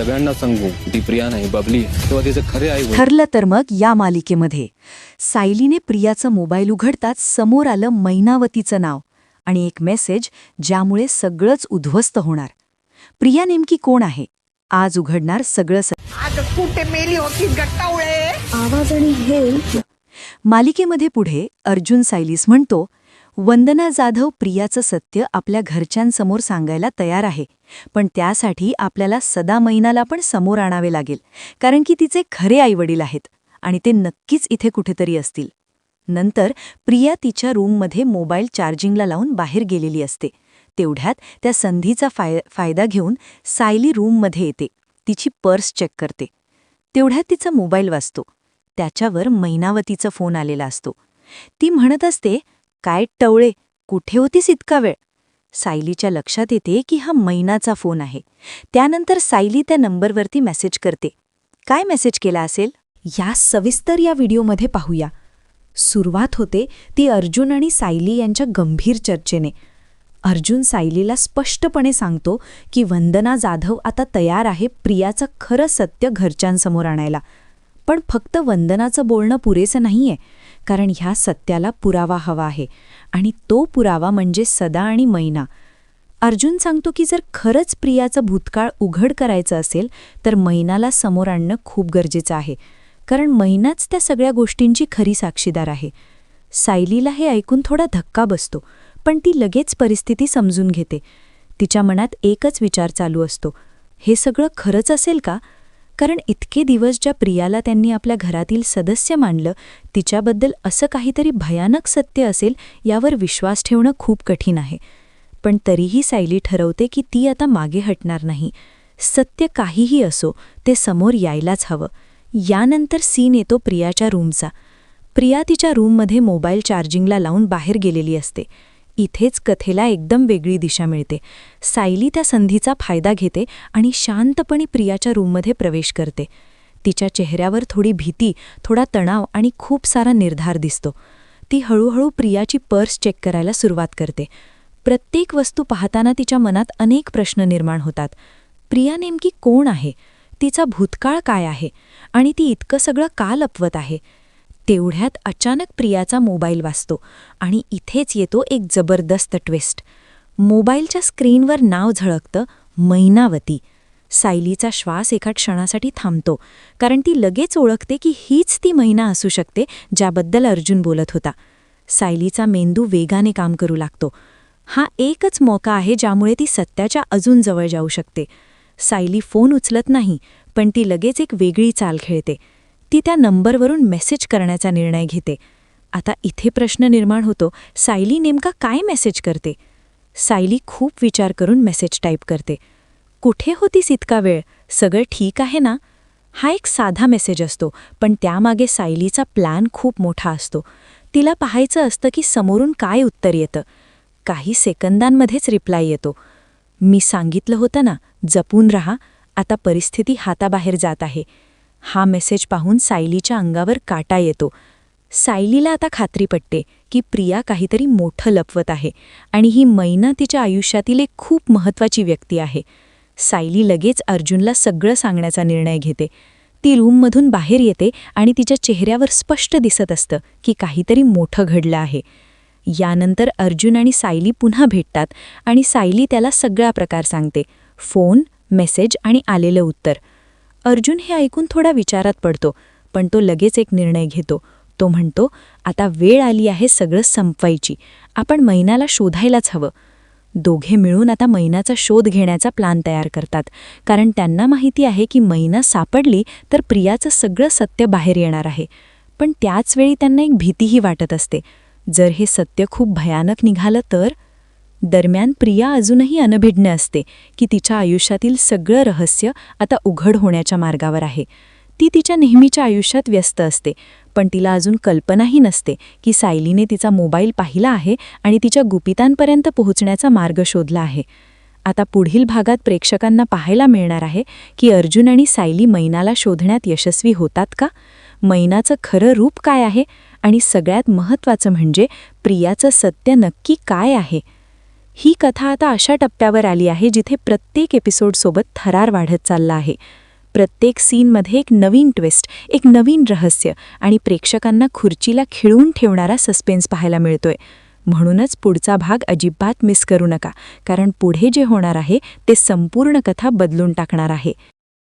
सगळ्यांना सांगू ती प्रिया नाही बबली आहे, तेव्हा तिचे खरे आई वडील ठरलं तर मग या मालिकेमध्ये सायलीने प्रियाचं मोबाईल उघडताच समोर आलं मैनावतीचं नाव आणि एक मेसेज ज्यामुळे सगळंच उद्ध्वस्त होणार. प्रिया नेमकी कोण आहे आज उघडणार सगळं आज कुठे मेली होती गट्टावळे. आवाज आणि हे मालिकेमध्ये पुढे अर्जुन सायलीस म्हणतो, वंदना जाधव प्रियाचं सत्य आपल्या घरच्यांसमोर सांगायला तयार आहे, पण त्यासाठी आपल्याला सदा मैनाला पण समोर आणावे लागेल, कारण की तिचे खरे आईवडील आहेत आणि ते नक्कीच इथे कुठेतरी असतील. नंतर प्रिया तिच्या रूममध्ये मोबाईल चार्जिंगला लावून बाहेर गेलेली असते. तेवढ्यात त्या संधीचा फायदा घेऊन सायली रूममध्ये येते. तिची पर्स चेक करते. तेवढ्यात तिचा मोबाईल वाजतो. त्याच्यावर मैनावतीचा फोन आलेला असतो. ती म्हणत असते, काय टवळे, कुठे होतीस इतका वेळ? सायलीच्या लक्षात येते की हा मैनाचा फोन आहे. त्यानंतर सायली त्या नंबरवरती मेसेज करते. काय मेसेज केला असेल या सविस्तर या व्हिडिओमध्ये पाहूया. सुरुवात होते ती अर्जुन आणि सायली यांच्या गंभीर चर्चेने. अर्जुन सायलीला स्पष्टपणे सांगतो की वंदना जाधव आता तयार आहे प्रियाचं खरं सत्य घरच्यांसमोर आणायला. पण फक्त वंदनाचं बोलणं पुरेसं नाहीये, कारण ह्या सत्याला पुरावा हवा आहे, आणि तो पुरावा म्हणजे सदा आणि मैना. अर्जुन सांगतो की जर खरंच प्रियाचं भूतकाळ उघड करायचं असेल तर मैनाला समोर आणणं खूप गरजेचं आहे, कारण मैनाच त्या सगळ्या गोष्टींची खरी साक्षीदार आहे. सायलीला हे ऐकून थोडा धक्का बसतो, पण ती लगेच परिस्थिती समजून घेते. तिच्या मनात एकच विचार चालू असतो, हे सगळं खरंच असेल का? कारण इतके दिवस ज्या प्रियाला त्यांनी आपल्या घरातील सदस्य मानलं, तिच्याबद्दल असं काहीतरी भयानक सत्य असेल यावर विश्वास ठेवणं खूप कठीण आहे. पण तरीही सायली ठरवते की ती आता मागे हटणार नाही. सत्य काहीही असो, ते समोर यायलाच हवं. यानंतर सीन येतो प्रियाच्या रूमचा. प्रिया तिच्या रूममध्ये मोबाईल चार्जिंगला लावून बाहेर गेलेली असते. इथेच कथेला एकदम वेगळी दिशा मिळते. सायली त्या संधीचा फायदा घेते आणि शांतपणे प्रियाच्या रूममध्ये प्रवेश करते. तिच्या चेहऱ्यावर थोडी भीती, थोडा तणाव आणि खूप सारा निर्धार दिसतो. ती हळूहळू प्रियाची पर्स चेक करायला सुरुवात करते. प्रत्येक वस्तू पाहताना तिच्या मनात अनेक प्रश्न निर्माण होतात. प्रिया नेमकी कोण आहे? तिचा भूतकाळ काय आहे? आणि ती इतकं सगळं का लपवत आहे? तेवढ्यात अचानक प्रियाचा मोबाईल वाजतो आणि इथेच येतो एक जबरदस्त ट्विस्ट. मोबाईलच्या स्क्रीनवर नाव झळकतं, मैनावती. सायलीचा श्वास एका क्षणासाठी थांबतो, कारण ती लगेच ओळखते की हीच ती मैना असू शकते ज्याबद्दल अर्जुन बोलत होता. सायलीचा मेंदू वेगाने काम करू लागतो. हा एकच मौका आहे ज्यामुळे ती सत्याच्या अजून जवळ जाऊ शकते. सायली फोन उचलत नाही, पण ती लगेच एक वेगळी चाल खेळते. ती त्या नंबरवरून मेसेज करण्याचा निर्णय घेते. आता इथे प्रश्न निर्माण होतो, सायली नेमका काय मेसेज करते? सायली खूप विचार करून मेसेज टाईप करते. कुठे होतीस इतका वेळ? सगळं ठीक आहे ना? हा एक साधा मेसेज असतो, पण त्यामागे सायलीचा प्लॅन खूप मोठा असतो. तिला पाहायचं असतं की समोरून काय उत्तर येतं. काही सेकंदांमध्येच रिप्लाय येतो, मी सांगितलं होतं ना, जपून रहा, आता परिस्थिती हाताबाहेर जात आहे. हा मेसेज पाहून सायलीच्या अंगावर काटा येतो. सायलीला आता खात्री पटते की प्रिया काहीतरी मोठं लपवत आहे आणि ही मैना तिच्या आयुष्यातील एक खूप महत्त्वाची व्यक्ती आहे. सायली लगेच अर्जुनला सगळं सांगण्याचा निर्णय घेते. ती रूममधून बाहेर येते आणि तिच्या चेहऱ्यावर स्पष्ट दिसत असतं की काहीतरी मोठं घडलं आहे. यानंतर अर्जुन आणि सायली पुन्हा भेटतात आणि सायली त्याला सगळा प्रकार सांगते, फोन, मेसेज आणि आलेलं उत्तर. अर्जुन हे ऐकून थोडा विचारात पडतो, पण तो लगेच एक निर्णय घेतो. तो म्हणतो, आता वेळ आली आहे सगळं संपवायची, आपण मैनाला शोधायलाच हवं. दोघे मिळून आता मैनाचा शोध घेण्याचा प्लान तयार करतात, कारण त्यांना माहिती आहे की मैना सापडली तर प्रियाचं सगळं सत्य बाहेर येणार आहे. पण त्याचवेळी त्यांना एक भीतीही वाटत असते, जर हे सत्य खूप भयानक निघालं तर? दरम्यान प्रिया अजूनही अनभिज्ञ असते की तिच्या आयुष्यातील सगळं रहस्य आता उघड होण्याच्या मार्गावर आहे. ती तिच्या नेहमीच्या आयुष्यात व्यस्त असते, पण तिला अजून कल्पनाही नसते की सायलीने तिचा मोबाईल पाहिला आहे आणि तिच्या गुपितांपर्यंत पोहोचण्याचा मार्ग शोधला आहे. आता पुढील भागात प्रेक्षकांना पाहायला मिळणार आहे की अर्जुन आणि सायली मैनाला शोधण्यात यशस्वी होतात का? मैनाचं खरं रूप काय आहे? आणि सगळ्यात महत्त्वाचं म्हणजे प्रियाचं सत्य नक्की काय आहे? ही कथा आता अशा टप्प्यावर आली आहे जिथे प्रत्येक एपिसोडसोबत थरार वाढत चालला आहे. प्रत्येक सीनमध्ये एक नवीन ट्विस्ट, एक नवीन रहस्य आणि प्रेक्षकांना खुर्चीला खिळून ठेवणारा सस्पेन्स पाहायला मिळतोय. म्हणूनच पुढचा भाग अजिबात मिस करू नका, कारण पुढे जे होणार आहे ते संपूर्ण कथा बदलून टाकणार आहे.